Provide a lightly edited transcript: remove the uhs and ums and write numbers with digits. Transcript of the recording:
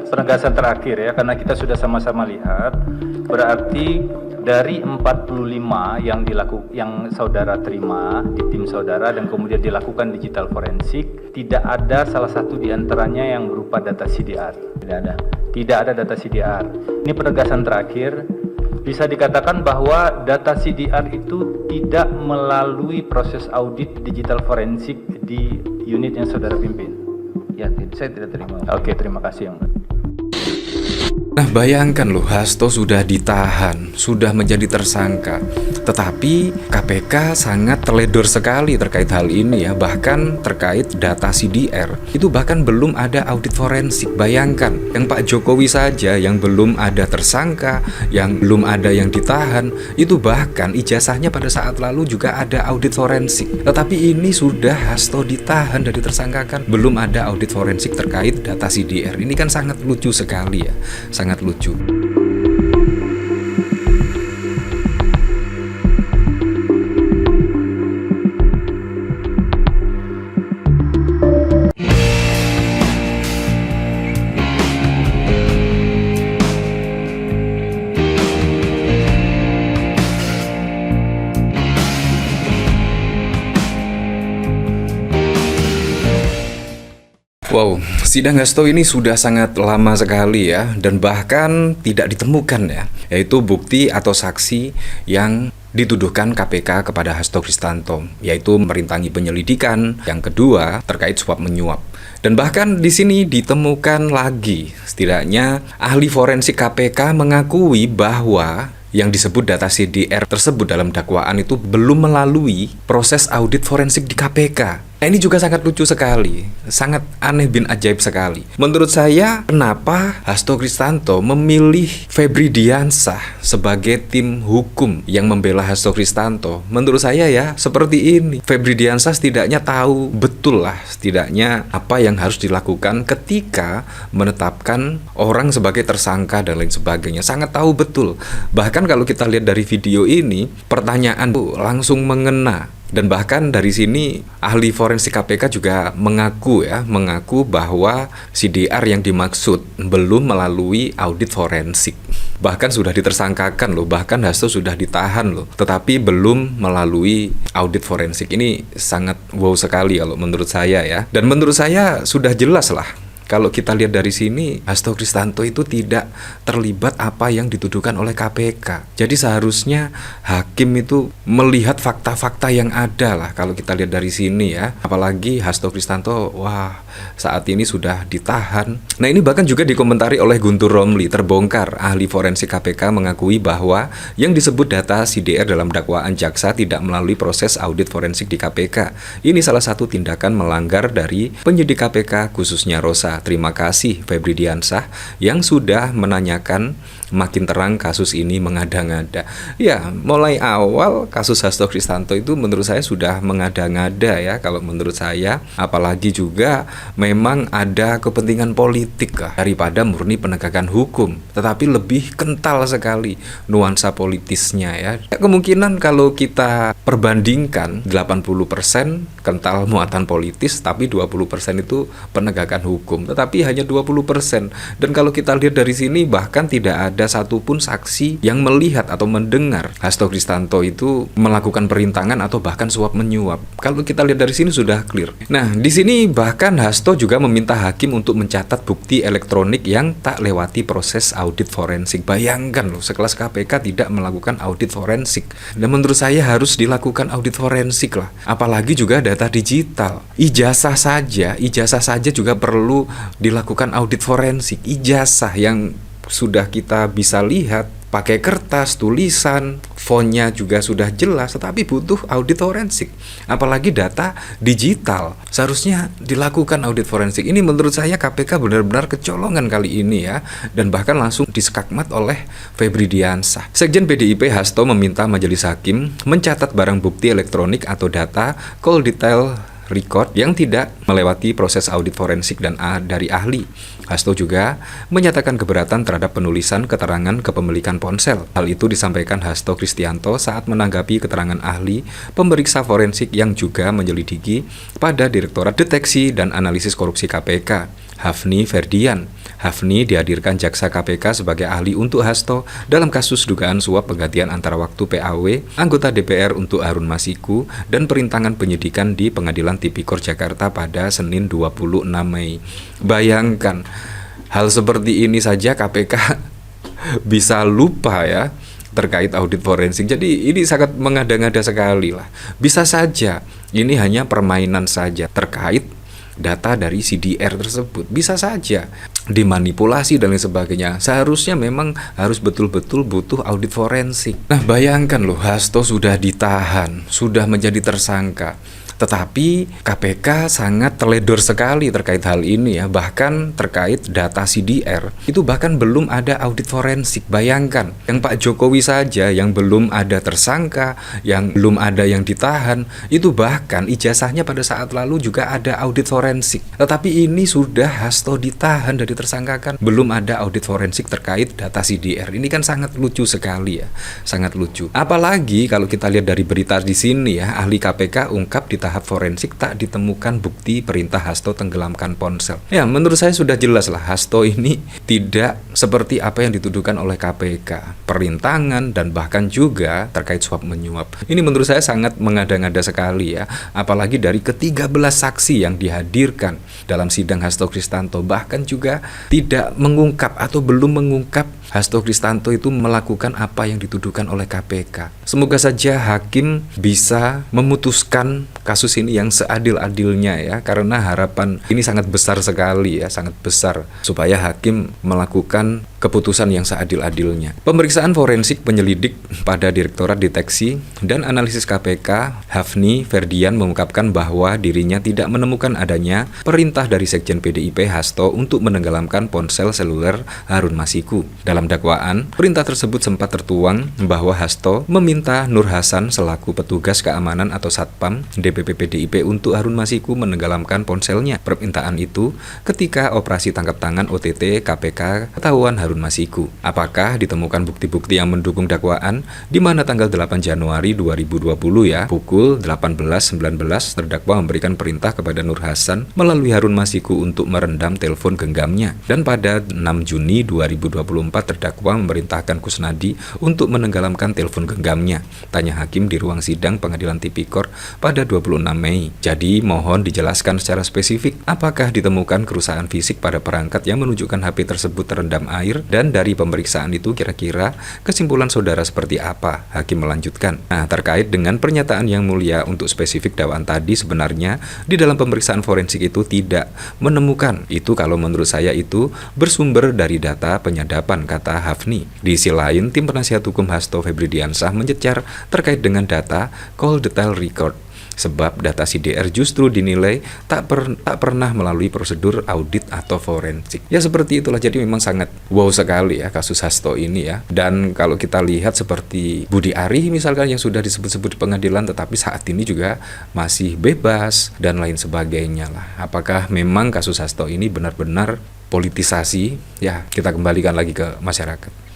penegasan terakhir ya, karena kita sudah sama-sama lihat, berarti dari 45 yang saudara terima di tim saudara dan kemudian dilakukan digital forensik, tidak ada salah satu di antaranya yang berupa data CDR. Tidak ada data CDR. Ini penegasan terakhir. Bisa dikatakan bahwa data CDR itu tidak melalui proses audit digital forensik di unit yang saudara pimpin. Ya, saya tidak terima. Oke, terima kasih, Yang Mulia. Nah, bayangkan loh, Hasto sudah ditahan, sudah menjadi tersangka. Tetapi KPK sangat teledor sekali terkait hal ini ya. Bahkan terkait data CDR, itu bahkan belum ada audit forensik. Bayangkan, yang Pak Jokowi saja yang belum ada tersangka, yang belum ada yang ditahan, itu bahkan ijazahnya pada saat lalu juga ada audit forensik. Tetapi ini sudah Hasto ditahan dan ditersangkakan, belum ada audit forensik terkait data CDR. Ini kan sangat lucu sekali ya. Sangat lucu. Wow, sidang Hasto ini sudah sangat lama sekali ya, dan bahkan tidak ditemukan ya, yaitu bukti atau saksi yang dituduhkan KPK kepada Hasto Kristianto, yaitu merintangi penyelidikan, yang kedua terkait suap menyuap. Dan bahkan di sini ditemukan lagi, setidaknya ahli forensik KPK mengakui bahwa yang disebut data CDR tersebut dalam dakwaan itu belum melalui proses audit forensik di KPK. Nah, ini juga sangat lucu sekali, sangat aneh bin ajaib sekali. Menurut saya, kenapa Hasto Kristianto memilih Febri Diansah sebagai tim hukum yang membela Hasto Kristianto? Menurut saya ya, seperti ini. Febri Diansah setidaknya tahu betul lah, setidaknya apa yang harus dilakukan ketika menetapkan orang sebagai tersangka dan lain sebagainya. Sangat tahu betul. Bahkan kalau kita lihat dari video ini, pertanyaan tuh langsung mengena. Dan bahkan dari sini ahli forensik KPK juga mengaku bahwa CDR yang dimaksud belum melalui audit forensik. Bahkan sudah ditersangkakan loh, bahkan Hasto sudah ditahan loh, tetapi belum melalui audit forensik. Ini sangat wow sekali kalau menurut saya ya. Dan menurut saya sudah jelas lah. Kalau kita lihat dari sini, Hasto Kristianto itu tidak terlibat apa yang dituduhkan oleh KPK. Jadi seharusnya hakim itu melihat fakta-fakta yang ada lah kalau kita lihat dari sini ya. Apalagi Hasto Kristianto, wah, saat ini sudah ditahan. Nah, ini bahkan juga dikomentari oleh Guntur Romli, terbongkar. Ahli forensik KPK mengakui bahwa yang disebut data CDR dalam dakwaan jaksa tidak melalui proses audit forensik di KPK. Ini salah satu tindakan melanggar dari penyidik KPK, khususnya Rosa. Terima kasih Febri Diansah yang sudah menanyakan makin terang kasus ini mengada-ngada. Ya, mulai awal kasus Hasto Kristianto itu menurut saya sudah mengada-ngada ya, kalau menurut saya. Apalagi juga memang ada kepentingan politik lah, daripada murni penegakan hukum. Tetapi lebih kental sekali nuansa politisnya ya. Kemungkinan kalau kita perbandingkan 80% kental muatan politis, tapi 20% itu penegakan hukum. Tetapi hanya 20%. Dan kalau kita lihat dari sini, bahkan tidak ada satupun saksi yang melihat atau mendengar Hasto Kristianto itu melakukan perintangan atau bahkan suap menyuap. Kalau kita lihat dari sini sudah clear. Nah, di sini bahkan Hasto juga meminta hakim untuk mencatat bukti elektronik yang tak lewati proses audit forensik. Bayangkan loh, sekelas KPK tidak melakukan audit forensik. Dan menurut saya harus dilakukan audit forensik lah. Apalagi juga data digital. Ijazah saja juga perlu dilakukan audit forensik. Ijazah yang sudah kita bisa lihat pakai kertas, tulisan, fontnya juga sudah jelas, tetapi butuh audit forensik. Apalagi data digital, seharusnya dilakukan audit forensik. Ini menurut saya KPK benar-benar kecolongan kali ini ya, dan bahkan langsung diskakmat oleh Febri Diansah. Sekjen PDIP Hasto meminta majelis hakim mencatat barang bukti elektronik atau data call detail record yang tidak melewati proses audit forensik dan dari ahli. Hasto juga menyatakan keberatan terhadap penulisan keterangan kepemilikan ponsel. Hal itu disampaikan Hasto Kristianto saat menanggapi keterangan ahli pemeriksa forensik yang juga menyelidiki pada Direktorat Deteksi dan Analisis Korupsi KPK. Hafni Ferdian. Hafni dihadirkan jaksa KPK sebagai ahli untuk Hasto dalam kasus dugaan suap penggantian antara waktu PAW anggota DPR untuk Harun Masiku dan perintangan penyidikan di Pengadilan Tipikor Jakarta pada Senin 26 Mei. Bayangkan, hal seperti ini saja KPK bisa lupa ya terkait audit forensik. Jadi ini sangat mengada-ngada sekali lah. Bisa saja ini hanya permainan saja terkait data dari CDR tersebut, bisa saja dimanipulasi dan lain sebagainya. Seharusnya memang harus betul-betul butuh audit forensik. Nah, bayangkan loh, Hasto sudah ditahan, sudah menjadi tersangka, tetapi KPK sangat teledor sekali terkait hal ini ya. Bahkan terkait data CDR itu bahkan belum ada audit forensik. Bayangkan, yang Pak Jokowi saja yang belum ada tersangka, yang belum ada yang ditahan, itu bahkan ijazahnya pada saat lalu juga ada audit forensik. Tetapi ini sudah Hasto ditahan dan ditersangkakan, belum ada audit forensik terkait data CDR. Ini kan sangat lucu sekali ya, sangat lucu. Apalagi kalau kita lihat dari berita di sini ya, ahli KPK ungkap di tahap forensik tak ditemukan bukti perintah Hasto tenggelamkan ponsel. Ya, menurut saya sudah jelas lah, Hasto ini tidak seperti apa yang dituduhkan oleh KPK, perintangan dan bahkan juga terkait suap menyuap. Ini menurut saya sangat mengada-ngada sekali ya, apalagi dari ke-13 saksi yang dihadirkan dalam sidang Hasto Kristanto, bahkan juga tidak mengungkap atau belum mengungkap Hasto Kristanto itu melakukan apa yang dituduhkan oleh KPK. Semoga saja hakim bisa memutuskan kasus ini yang seadil-adilnya ya, karena harapan ini sangat besar sekali ya, sangat besar, supaya hakim melakukan keputusan yang seadil-adilnya. Pemeriksaan forensik penyelidik pada Direktorat Deteksi dan Analisis KPK, Hafni Ferdian mengungkapkan bahwa dirinya tidak menemukan adanya perintah dari Sekjen PDIP Hasto untuk menenggelamkan ponsel seluler Harun Masiku. Dalam dakwaan, perintah tersebut sempat tertuang bahwa Hasto meminta Nur Hasan selaku petugas keamanan atau Satpam DPP PDIP untuk Harun Masiku menenggelamkan ponselnya. Permintaan itu ketika operasi tangkap tangan OTT KPK ketahuan Harun Masiku. Apakah ditemukan bukti-bukti yang mendukung dakwaan, di mana tanggal 8 Januari 2020 ya, pukul 18.19 terdakwa memberikan perintah kepada Nur Hasan melalui Harun Masiku untuk merendam telepon genggamnya. Dan pada 6 Juni 2024 terdakwa memerintahkan Kusnadi untuk menenggelamkan telepon genggamnya. Tanya hakim di ruang sidang Pengadilan Tipikor pada 26 Mei. Jadi mohon dijelaskan secara spesifik apakah ditemukan kerusakan fisik pada perangkat yang menunjukkan HP tersebut terendam air, dan dari pemeriksaan itu kira-kira kesimpulan saudara seperti apa? Hakim melanjutkan. Nah, terkait dengan pernyataan yang mulia untuk spesifik dakwaan tadi, sebenarnya di dalam pemeriksaan forensik itu tidak menemukan. Itu kalau menurut saya itu bersumber dari data penyadapan, kata Hafni. Di sisi lain, tim penasihat hukum Hasto Febridiansah mencecar terkait dengan data call detail record, sebab data CDR justru dinilai tak pernah melalui prosedur audit atau forensik. Ya seperti itulah, jadi memang sangat wow sekali ya kasus Hasto ini ya. Dan kalau kita lihat seperti Budi Ari misalkan yang sudah disebut-sebut di pengadilan tetapi saat ini juga masih bebas dan lain sebagainya lah. Apakah memang kasus Hasto ini benar-benar politisasi? Ya, kita kembalikan lagi ke masyarakat.